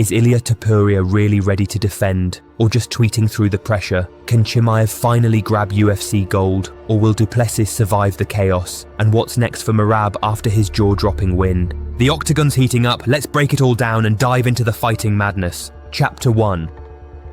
Is Ilia Topuria really ready to defend, or just tweeting through the pressure? Can Chimaev finally grab UFC gold, or will Du Plessis survive the chaos? And what's next for Murab after his jaw-dropping win? The octagon's heating up, let's break it all down and dive into the fighting madness. Chapter 1.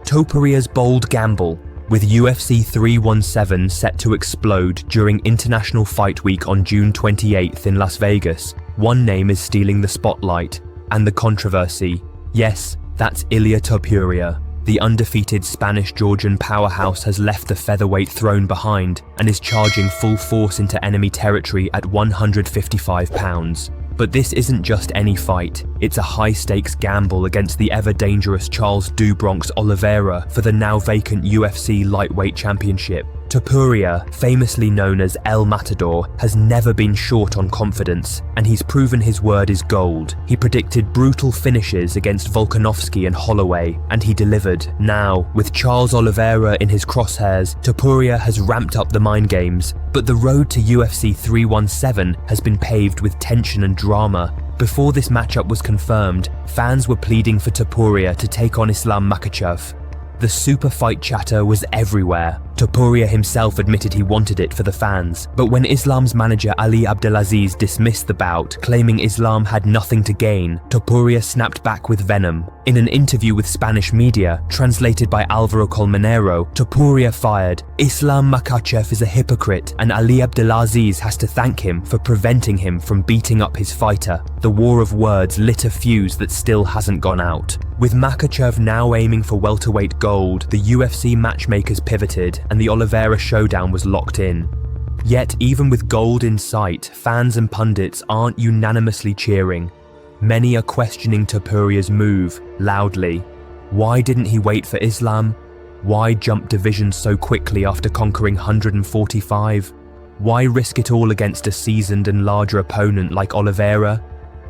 Topuria's bold gamble. With UFC 317 set to explode during International Fight Week on June 28th in Las Vegas, one name is stealing the spotlight, and the controversy. Yes, that's Ilia Topuria. The undefeated Spanish-Georgian powerhouse has left the featherweight throne behind and is charging full force into enemy territory at 155 pounds. But this isn't just any fight, it's a high-stakes gamble against the ever-dangerous Charles "Du Bronx" Oliveira for the now-vacant UFC lightweight championship. Topuria, famously known as El Matador, has never been short on confidence, and he's proven his word is gold. He predicted brutal finishes against Volkanovski and Holloway, and he delivered. Now, with Charles Oliveira in his crosshairs, Topuria has ramped up the mind games, but the road to UFC 317 has been paved with tension and drama. Before this matchup was confirmed, fans were pleading for Topuria to take on Islam Makhachev. The super fight chatter was everywhere. Topuria himself admitted he wanted it for the fans, but when Islam's manager Ali Abdelaziz dismissed the bout, claiming Islam had nothing to gain, Topuria snapped back with venom. In an interview with Spanish media, translated by Alvaro Colmenero, Topuria fired, "Islam Makhachev is a hypocrite and Ali Abdelaziz has to thank him for preventing him from beating up his fighter." The war of words lit a fuse that still hasn't gone out. With Makhachev now aiming for welterweight gold, the UFC matchmakers pivoted and the Oliveira showdown was locked in. Yet even with gold in sight, fans and pundits aren't unanimously cheering. Many are questioning Topuria's move, loudly. Why didn't he wait for Islam? Why jump divisions so quickly after conquering 145? Why risk it all against a seasoned and larger opponent like Oliveira?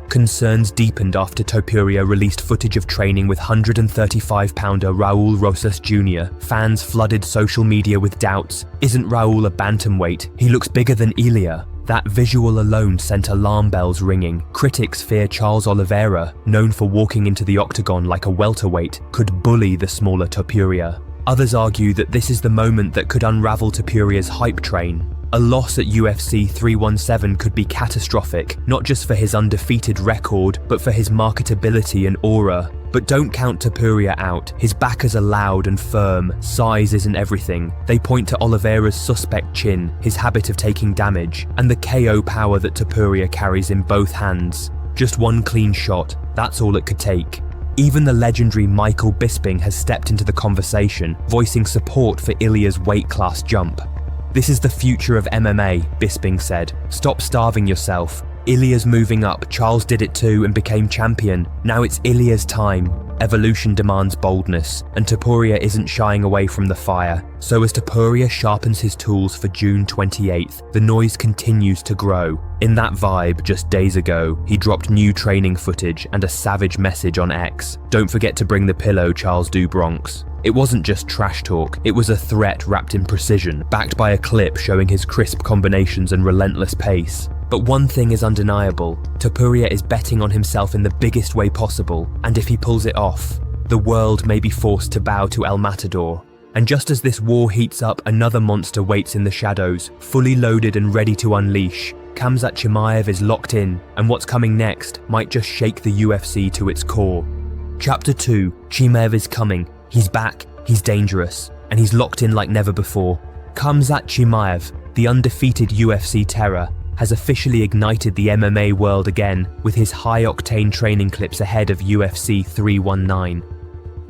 Concerns deepened after Topuria released footage of training with 135-pounder Raul Rosas Jr. Fans flooded social media with doubts. Isn't Raul a bantamweight? He looks bigger than Ilia. That visual alone sent alarm bells ringing. Critics fear Charles Oliveira, known for walking into the octagon like a welterweight, could bully the smaller Topuria. Others argue that this is the moment that could unravel Topuria's hype train. A loss at UFC 317 could be catastrophic, not just for his undefeated record, but for his marketability and aura. But don't count Topuria out. His backers are loud and firm. Size isn't everything. They point to Oliveira's suspect chin, his habit of taking damage, and the KO power that Topuria carries in both hands. Just one clean shot, that's all it could take. Even the legendary Michael Bisping has stepped into the conversation, voicing support for Ilia's weight class jump. "This is the future of MMA," Bisping said. "Stop starving yourself. Ilia's moving up, Charles did it too and became champion. Now it's Ilia's time." Evolution demands boldness, and Topuria isn't shying away from the fire. So as Topuria sharpens his tools for June 28th, the noise continues to grow. In that vibe, just days ago, he dropped new training footage and a savage message on X. "Don't forget to bring the pillow, Charles Du Bronx." It wasn't just trash talk, it was a threat wrapped in precision, backed by a clip showing his crisp combinations and relentless pace. But one thing is undeniable, Topuria is betting on himself in the biggest way possible, and if he pulls it off, the world may be forced to bow to El Matador. And just as this war heats up, another monster waits in the shadows, fully loaded and ready to unleash. Khamzat Chimaev is locked in, and what's coming next might just shake the UFC to its core. Chapter 2, Chimaev is coming. He's back, he's dangerous, and he's locked in like never before. Khamzat Chimaev, the undefeated UFC terror, has officially ignited the MMA world again with his high-octane training clips ahead of UFC 319.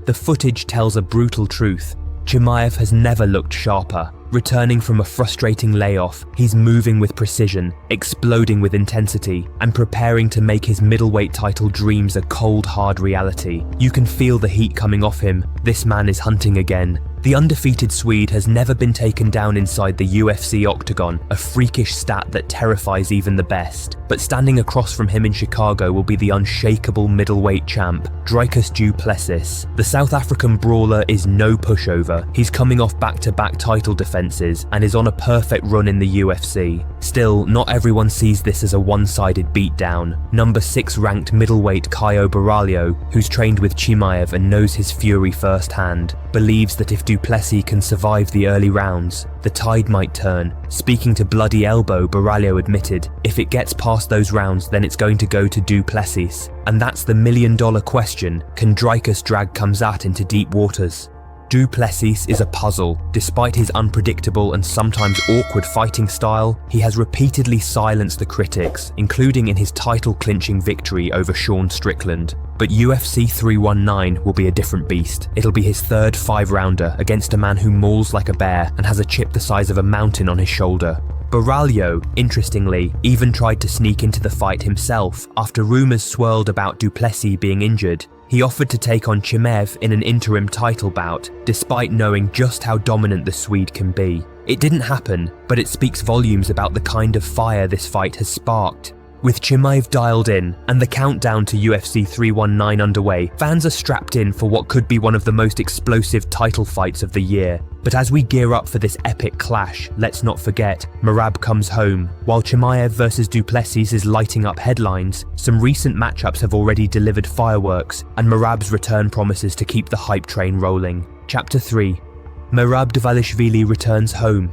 The footage tells a brutal truth. Chimaev has never looked sharper. Returning from a frustrating layoff, he's moving with precision, exploding with intensity, and preparing to make his middleweight title dreams a cold, hard reality. You can feel the heat coming off him. This man is hunting again. The undefeated Swede has never been taken down inside the UFC octagon, a freakish stat that terrifies even the best. But standing across from him in Chicago will be the unshakable middleweight champ, Dricus Du Plessis. The South African brawler is no pushover. He's coming off back-to-back title defenses and is on a perfect run in the UFC. Still, not everyone sees this as a one-sided beatdown. Number 6 ranked middleweight Caio Borralho, who's trained with Chimaev and knows his fury firsthand, believes that if Du Plessis can survive the early rounds, the tide might turn. Speaking to Bloody Elbow, Borralho admitted, if it gets past those rounds, then it's going to go to Du Plessis. And that's the million-dollar question: can Dricus drag Khamzat into deep waters? Du Plessis is a puzzle. Despite his unpredictable and sometimes awkward fighting style, he has repeatedly silenced the critics, including in his title-clinching victory over Sean Strickland. But UFC 319 will be a different beast. It'll be his third 5-rounder against a man who mauls like a bear and has a chip the size of a mountain on his shoulder. Borralho, interestingly, even tried to sneak into the fight himself after rumours swirled about Du Plessis being injured. He offered to take on Chimaev in an interim title bout, despite knowing just how dominant the Swede can be. It didn't happen, but it speaks volumes about the kind of fire this fight has sparked. With Chimaev dialed in and the countdown to UFC 319 underway, fans are strapped in for what could be one of the most explosive title fights of the year. But as we gear up for this epic clash, let's not forget, Murab comes home. While Chimaev vs Du Plessis is lighting up headlines, some recent matchups have already delivered fireworks, and Murab's return promises to keep the hype train rolling. Chapter 3. Murab Dvalishvili returns home.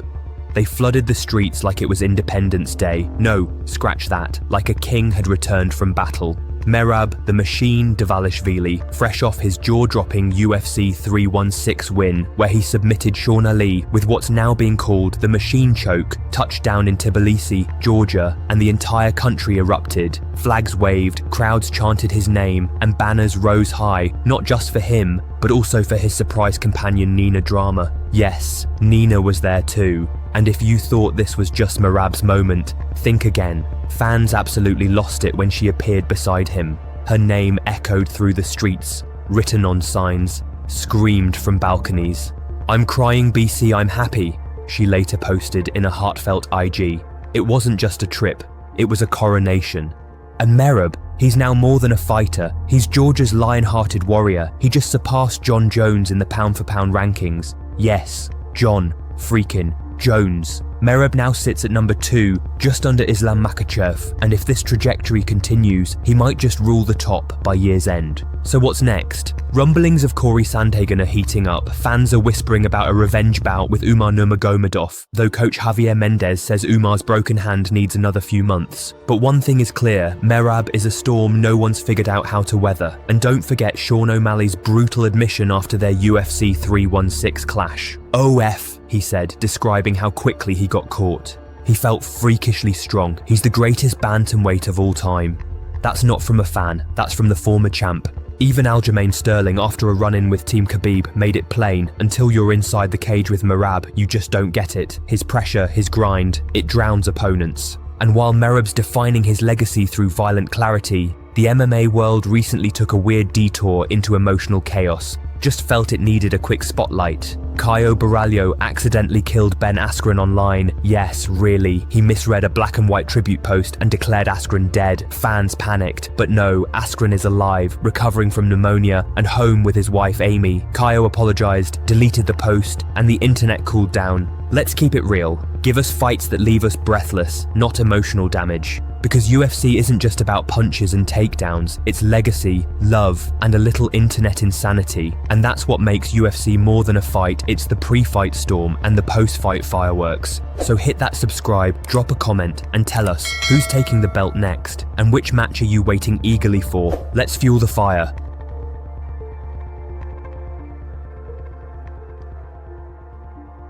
They flooded the streets like it was Independence Day. No, scratch that, like a king had returned from battle. Murab, the Machine Dvalishvili, fresh off his jaw-dropping UFC 316 win, where he submitted Sean Ali with what's now being called the Machine Choke, touched down in Tbilisi, Georgia, and the entire country erupted. Flags waved, crowds chanted his name, and banners rose high, not just for him, but also for his surprise companion Nina Drama. Yes, Nina was there too. And if you thought this was just Murab's moment, think again. Fans absolutely lost it when she appeared beside him. Her name echoed through the streets, written on signs, screamed from balconies. "I'm crying BC, I'm happy," she later posted in a heartfelt IG. It wasn't just a trip, it was a coronation. And Murab, he's now more than a fighter. He's Georgia's lion-hearted warrior. He just surpassed John Jones in the pound-for-pound rankings. Yes, John freaking Jones. Murab now sits at number 2, just under Islam Makhachev, and if this trajectory continues, he might just rule the top by year's end. So what's next? Rumblings of Corey Sandhagen are heating up. Fans are whispering about a revenge bout with Umar Nurmagomedov, though coach Javier Mendez says Umar's broken hand needs another few months. But one thing is clear, Murab is a storm no one's figured out how to weather. And don't forget Sean O'Malley's brutal admission after their UFC 316 clash. "OF," he said, describing how quickly he got caught. He felt freakishly strong. He's the greatest bantamweight of all time. That's not from a fan, that's from the former champ. Even Aljamain Sterling, after a run-in with Team Khabib, made it plain, until you're inside the cage with Murab, you just don't get it. His pressure, his grind, it drowns opponents. And while Merab's defining his legacy through violent clarity, the MMA world recently took a weird detour into emotional chaos. Just felt it needed a quick spotlight. Caio Borralho accidentally killed Ben Askren online. Yes, really. He misread a black and white tribute post and declared Askren dead. Fans panicked. But no, Askren is alive, recovering from pneumonia, and home with his wife Amy. Caio apologized, deleted the post, and the internet cooled down. Let's keep it real. Give us fights that leave us breathless, not emotional damage. Because UFC isn't just about punches and takedowns, it's legacy, love, and a little internet insanity. And that's what makes UFC more than a fight, it's the pre-fight storm and the post-fight fireworks. So hit that subscribe, drop a comment, and tell us, who's taking the belt next? And which match are you waiting eagerly for? Let's fuel the fire.